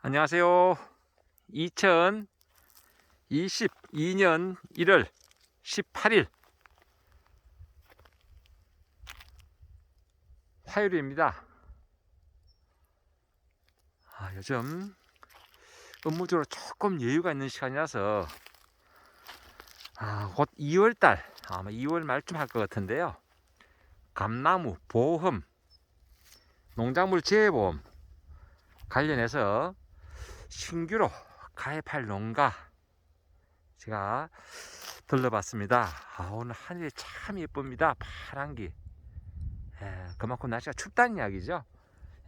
안녕하세요. 2022년 1월 18일 화요일입니다. 요즘 업무적으로 조금 여유가 있는 시간이라서 곧 2월달 아마 2월 말쯤 할 것 같은데요. 감나무 보험, 농작물 재해보험 관련해서 신규로 가입할 농가 제가 들러봤습니다. 오늘 하늘이 참 예쁩니다. 파란기. 그만큼 날씨가 춥다는 이야기죠.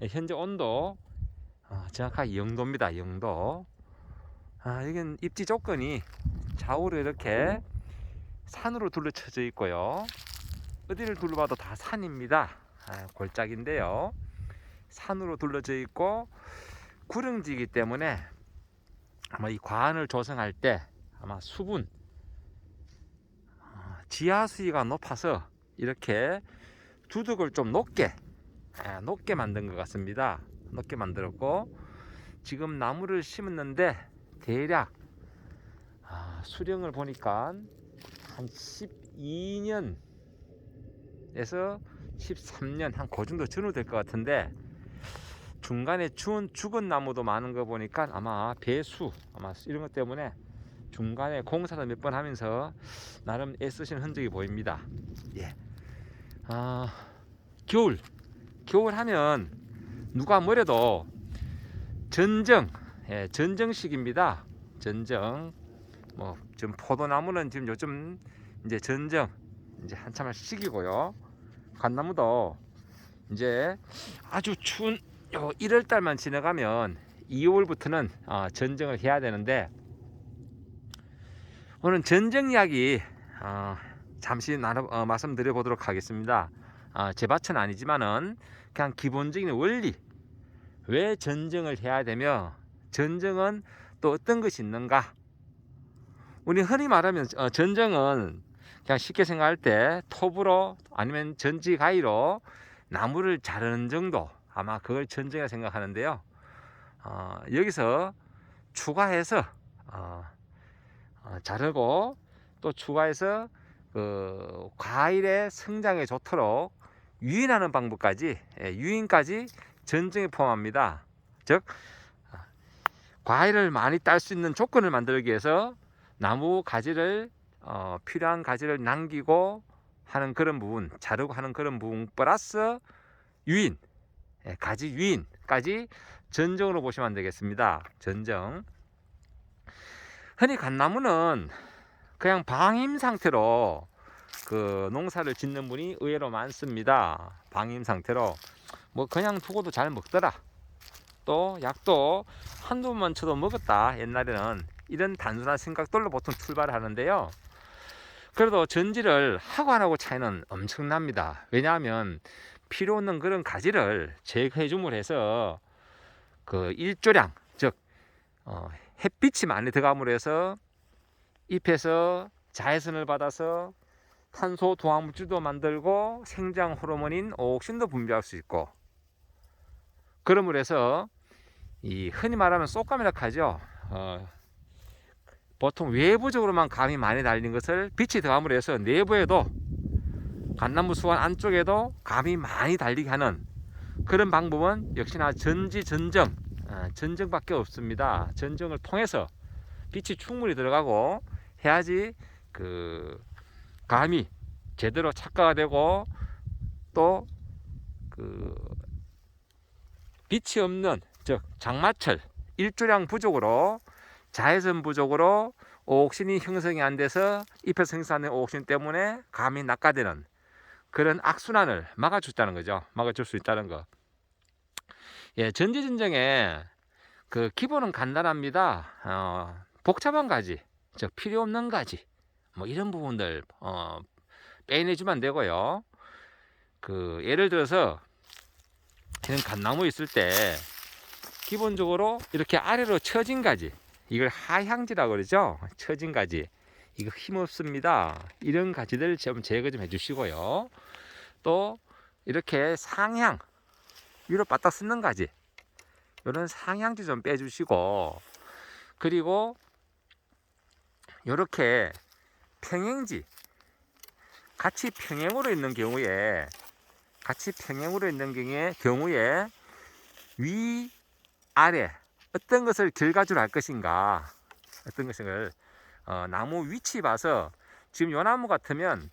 현재 온도 정확하게 0도입니다. 0도. 여기는 입지 조건이 좌우로 이렇게 산으로 둘러쳐져 있고요. 어디를 둘러봐도 다 산입니다. 골짜기인데요. 산으로 둘러져 있고 구릉지이기 때문에 아마 이 관을 조성할 때 아마 수분, 지하 수위가 높아서 이렇게 두둑을 좀 높게 만든 것 같습니다. 높게 만들었고 지금 나무를 심었는데 대략 수령을 보니까 한 12년에서 13년 한 그 정도 전후 될 것 같은데 중간에 죽은 나무도 많은 거 보니까 아마 배수 이런 것 때문에 중간에 공사도 몇 번 하면서 나름 애쓰신 흔적이 보입니다. 예. 겨울 하면 누가 뭐래도 전정식입니다. 전정. 지금 포도나무는 지금 요즘 이제 전정 이제 한참 할 시기고요. 감나무도 이제 아주 추운 1월 달만 지나가면 2월부터는 전정을 해야 되는데 오늘 전정 이야기 잠시 말씀드려 보도록 하겠습니다. 제 밭은 아니지만은 그냥 기본적인 원리, 왜 전정을 해야 되며 전정은 또 어떤 것이 있는가. 우리 흔히 말하면 전정은 그냥 쉽게 생각할 때 톱으로 아니면 전지 가위로 나무를 자르는 정도, 아마 그걸 전정이라 생각하는데요. 여기서 추가해서 자르고 또 추가해서 그 과일의 성장에 좋도록 유인하는 방법까지, 유인까지 전정에 포함합니다. 즉 과일을 많이 딸 수 있는 조건을 만들기 위해서 나무 가지를 필요한 가지를 남기고 하는 그런 부분, 자르고 하는 그런 부분 플러스 유인, 가지 유인까지 전정으로 보시면 되겠습니다. 전정. 흔히 감나무는 그냥 방임 상태로 그 농사를 짓는 분이 의외로 많습니다. 방임 상태로 그냥 두고도 잘 먹더라, 또 약도 한두 번만 쳐도 먹었다, 옛날에는 이런 단순한 생각들로 보통 출발을 하는데요. 그래도 전지를 하고 안 하고 차이는 엄청납니다. 왜냐하면 필요 없는 그런 가지를 제거해 줌으로 해서 그 일조량, 즉 햇빛이 많이 들어감으로 해서 잎에서 자외선을 받아서 탄소 도화물질도 만들고 생장 호르몬인 오옥신도 분비할 수 있고, 그러므로 해서 이 흔히 말하면 쏙감이라 하죠. 보통 외부적으로만 감이 많이 달린 것을 빛이 들어감으로 해서 내부에도 감나무 수원 안쪽에도 감이 많이 달리게 하는 그런 방법은 역시나 전지 전정, 전정밖에 없습니다. 전정을 통해서 빛이 충분히 들어가고 해야지 그 감이 제대로 착화가 되고 또 그 빛이 없는, 즉 장마철 일조량 부족으로, 자외선 부족으로 오옥신이 형성이 안 돼서 잎에서 생산된 오옥신 때문에 감이 낙가되는 그런 악순환을 막아줬다는 거죠. 막아줄 수 있다는 거. 전지전정의 그 기본은 간단합니다. 복잡한 가지, 즉 필요 없는 가지, 이런 부분들 빼내주면 되고요. 예를 들어서 이런 감나무 있을 때 기본적으로 이렇게 아래로 처진 가지, 이걸 하향지라고 그러죠. 처진 가지, 이거 힘없습니다. 이런 가지들 좀 제거 좀 해주시고요. 또 이렇게 상향 위로 바닥 쓰는 가지, 이런 상향지 좀 빼주시고, 그리고 이렇게 평행지 같이 평행으로 있는 경우에 위 아래 어떤 것을 결과주로 할 것인가, 어떤 것을 나무 위치 봐서, 지금 요 나무 같으면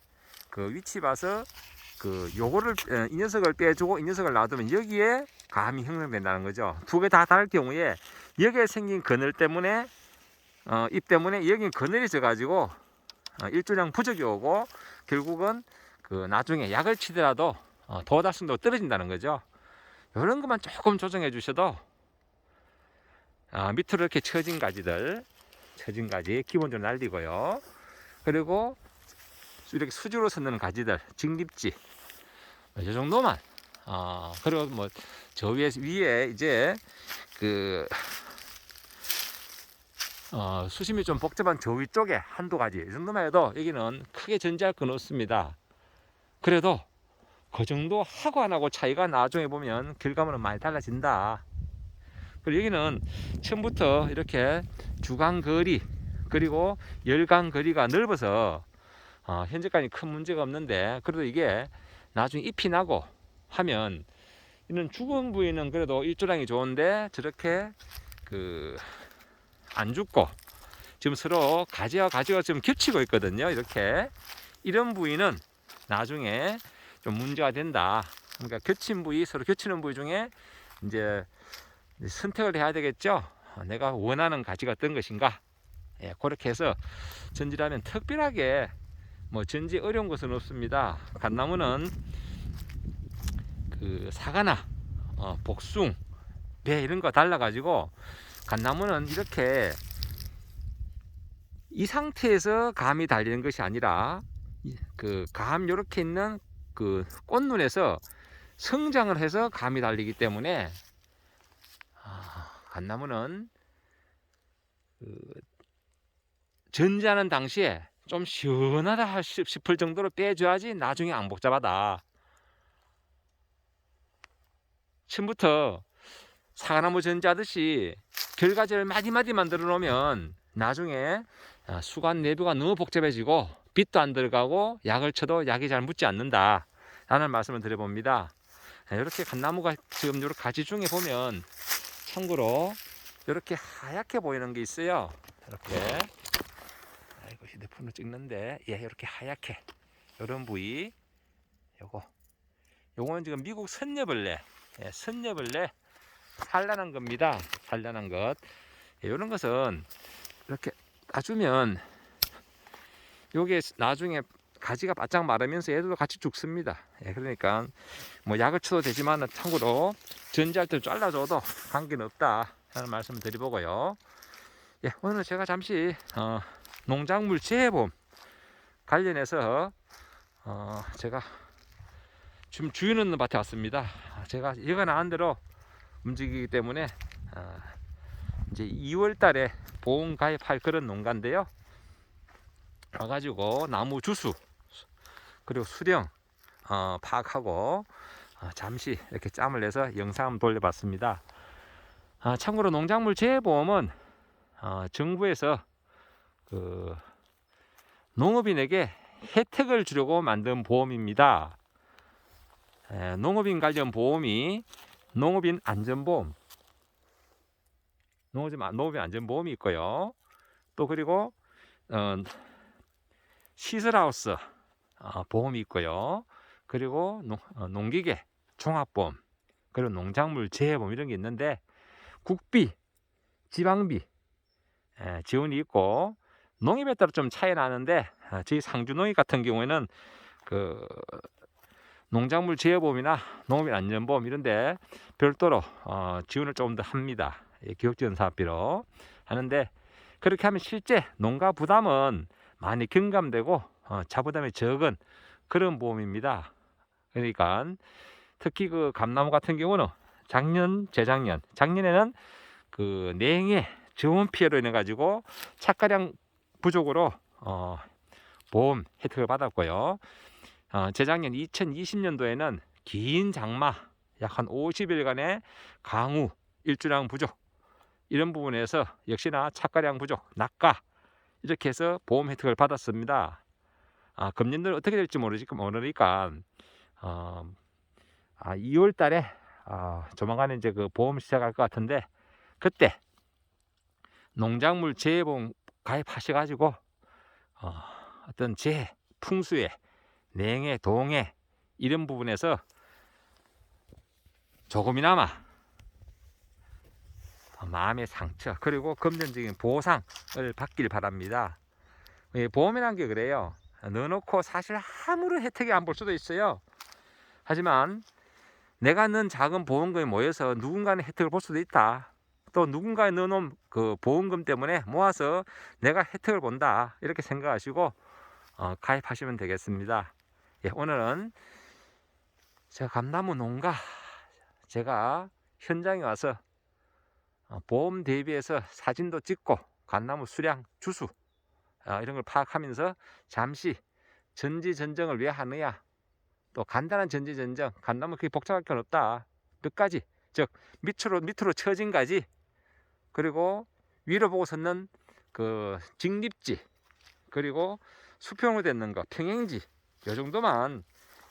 그 위치 봐서 요거를 이 녀석을 빼주고 이 녀석을 놔두면 여기에 감이 형성된다는 거죠. 두 개 다 다를 경우에 여기에 생긴 그늘 때문에 잎 때문에 여기 그늘이 져 가지고 일조량 부족이 오고, 결국은 나중에 약을 치더라도 도달성도 떨어진다는 거죠. 이런 것만 조금 조정해 주셔도 밑으로 이렇게 처진 가지 기본적으로 날리고요. 그리고 이렇게 수직으로 섰는 가지들, 직립지, 이 정도만. 그리고 뭐 저 위에 이제 수심이 좀 복잡한 저 위쪽에 한두 가지, 이 정도만 해도 여기는 크게 전제할 건 없습니다. 그래도 그 정도 하고 안 하고 차이가 나중에 보면 결과물은 많이 달라진다. 그리고 여기는 처음부터 이렇게 주간 거리 그리고 열간 거리가 넓어서 현재까지 큰 문제가 없는데, 그래도 이게 나중에 잎이 나고 하면 이런 죽은 부위는 그래도 일조량이 좋은데 저렇게 안 죽고 지금 서로 가지와 가지가 좀 겹치고 있거든요. 이렇게 이런 부위는 나중에 좀 문제가 된다. 그러니까 겹친 부위, 서로 겹치는 부위 중에 이제 선택을 해야 되겠죠. 내가 원하는 가지가 어떤 것인가. 예, 그렇게 해서 전지하면 특별하게 뭐 전지 어려운 것은 없습니다. 갓나무는 사과나 복숭, 배 이런 거 달라 가지고 갓나무는 이렇게 이 상태에서 감이 달리는 것이 아니라 감 이렇게 있는 꽃눈에서 성장을 해서 감이 달리기 때문에 갓나무는 전지하는 당시에 좀 시원하다 싶을 정도로 빼줘야지 나중에 안 복잡하다. 처음부터 사과나무 전지하듯이 결과지를 마디마디 만들어 놓으면 나중에 수관 내부가 너무 복잡해지고 빛도 안 들어가고 약을 쳐도 약이 잘 묻지 않는다 라는 말씀을 드려봅니다. 이렇게 갓나무가 지금 이렇게 가지 중에 보면 참고로 이렇게 하얗게 보이는 게 있어요. 이렇게, 아이고 휴대폰으로 찍는데, 예, 이렇게 하얗게 이런 부위, 요거는 지금 미국 선녀벌레, 예, 선녀벌레 산란한 겁니다. 산란한 것. 예, 이런 것은 이렇게 놔주면 요게 나중에 가지가 바짝 마르면서 얘들도 같이 죽습니다. 예, 그러니까 뭐 약을 쳐도 되지만 참고로 전지할 때 잘라줘도 관계는 없다 라는 말씀을 드려보고요. 예, 오늘 제가 잠시 농작물 재해봄 관련해서 제가 지금 주인 있는 밭에 왔습니다. 제가 얘가 나은 대로 움직이기 때문에 이제 2월 달에 보험 가입할 그런 농가인데요. 와가지고 나무 주수 그리고 수령 파악하고 잠시 이렇게 짬을 내서 영상 한번 돌려봤습니다. 참고로 농작물 재해보험은 정부에서 농업인에게 혜택을 주려고 만든 보험입니다. 농업인 관련 보험이 농업인 안전보험, 농업인 안전보험이 있고요. 또 그리고 시설하우스 보험이 있고요. 그리고 농기계 종합보험, 그리고 농작물 재해보험 이런 게 있는데, 국비, 지방비 지원이 있고 농입에 따라 좀 차이 나는데, 저희 상주농입 같은 경우에는 농작물 재해보험이나 농업인 안전보험 이런데 별도로 지원을 조금 더 합니다. 기업지원 사업비로 하는데, 그렇게 하면 실제 농가 부담은 많이 경감되고 자부담이 적은 그런 보험입니다. 그러니까 특히 감나무 같은 경우는 작년에는 냉해 저온 피해로 인해 가지고 착가량 부족으로 보험 혜택을 받았고요. 재작년 2020년도에는 긴 장마 약 한 50일간의 강우 일주량 부족 이런 부분에서 역시나 착가량 부족, 낙가 이렇게 해서 보험 혜택을 받았습니다. 금년도는 어떻게 될지 모르니까 2월 달에 조만간에 이제 그 보험 시작할 것 같은데 그때 농작물 재해보험 가입하셔가지고 어떤 재해, 풍수해, 냉해, 동해 이런 부분에서 조금이나마 마음의 상처 그리고 금전적인 보상을 받길 바랍니다. 보험이라는 게 그래요. 넣어놓고 사실 아무런 혜택이 안 볼 수도 있어요. 하지만 내가 넣은 작은 보험금이 모여서 누군가는 혜택을 볼 수도 있다. 또 누군가에 넣어놓은 그 보험금 때문에 모아서 내가 혜택을 본다. 이렇게 생각하시고 가입하시면 되겠습니다. 예, 오늘은 제가 감나무 농가 제가 현장에 와서 보험 대비해서 사진도 찍고 감나무 수량, 주수 이런 걸 파악하면서 잠시 전지전정을 왜 하느냐, 또 간단한 전지전정, 감나무 그렇게 복잡할 건 없다. 몇 가지, 즉 밑으로 처진 가지, 그리고 위로 보고 섰는 그 직립지, 그리고 수평으로 되는 거, 평행지, 이 정도만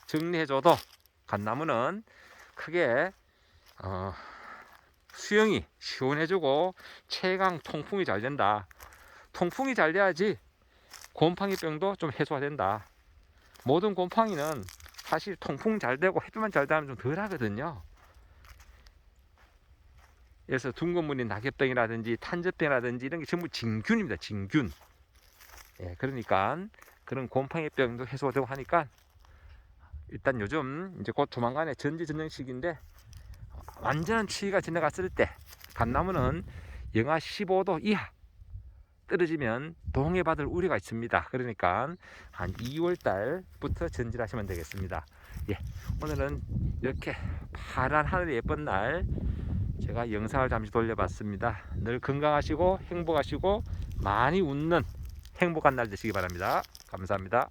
정리해줘도 감나무는 크게 수영이 시원해지고 체강 통풍이 잘 된다. 통풍이 잘 돼야지 곰팡이병도 좀 해소가 된다. 모든 곰팡이는 사실 통풍 잘 되고 햇빛만 잘 되면 좀 덜 하거든요. 그래서 둥근무늬 낙엽병이라든지 탄저병이라든지 이런 게 전부 진균입니다. 진균. 예, 그러니까 그런 곰팡이병도 해소가 되고 하니까 일단 요즘 이제 곧 조만간에 전지전정 시기인데 완전한 추위가 지나갔을 때 감나무는 영하 15도 이하 떨어지면 동해받을 우려가 있습니다. 그러니까 한 2월 달부터 전지하시면 되겠습니다. 예, 오늘은 이렇게 파란 하늘이 예쁜 날 제가 영상을 잠시 돌려봤습니다. 늘 건강하시고 행복하시고 많이 웃는 행복한 날 되시기 바랍니다. 감사합니다.